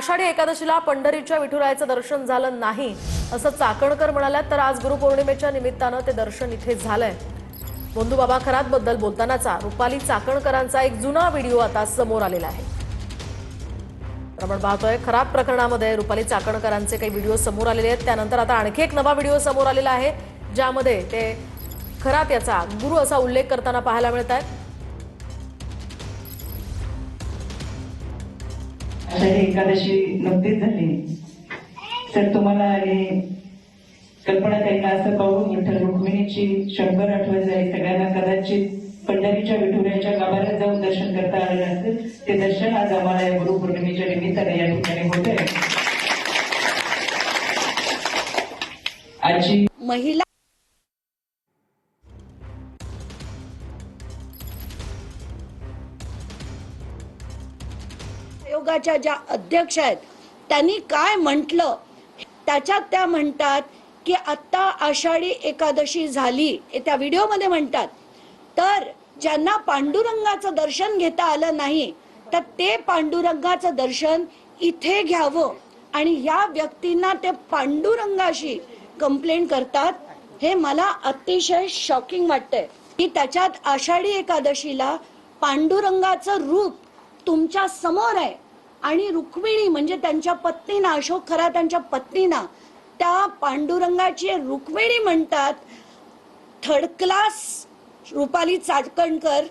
आषाढी एकादशीला पंढरीच्या विठुरायाचं दर्शन झालं नाही असं चाकणकर म्हणाल्यात। तर आज गुरुपौर्णिमेच्या निमित्तानं ते दर्शन इथे झालंय। बोंधूबाबा खरात बद्दल बोलतानाचा रुपाली चाकणकरांचा एक जुना व्हिडिओ आता समोर आलेला आहे। आपण पाहतोय खरात प्रकरणामध्ये रुपाली चाकणकरांचे काही व्हिडिओ समोर आलेले आहेत। त्यानंतर आता आणखी एक नवा व्हिडिओ समोर आलेला आहे ज्यामध्ये ते खरात याचा गुरु असा उल्लेख करताना पाहायला मिळत आहे। आषाढी एकादशी नुकतीच झाली तर तुम्हाला हे कल्पना ताईंना असं पाहून विठ्ठल रुक्मिणीची शंभर आठवण जाईल। सगळ्यांना कदाचित पंढरीच्या विठुरायाच्या गाभाऱ्यात जाऊन दर्शन करता आले नसेल। ते दर्शन आज आम्हाला या गुरुपौर्णिमेच्या निमित्ताने या ठिकाणी होत आहे। आजची महिला आयोगाच्या ज्या अध्यक्ष आहेत त्यांनी काय म्हटलं त्याच्यात त्या म्हणतात की आता आषाढी एकादशी झाली, त्या व्हिडिओ मध्ये म्हणतात, तर ज्यांना पांडुरंगाचं दर्शन घेता आलं नाही तर ते पांडुरंगाचं दर्शन इथे घ्यावं आणि या व्यक्तींना ते पांडुरंगाशी कंप्लेंट करतात। हे मला अतिशय शॉकिंग वाटतंय की त्याच्यात आषाढी एकादशीला पांडुरंगाचं रूप तुमच्या समोर आहे आणि रुक्मिणी म्हणजे त्यांच्या पत्नीना, अशोक खरात त्यांच्या पत्नीना त्या पांडुरंगाची रुक्मिणी म्हणतात। Third class Rupali Chakankar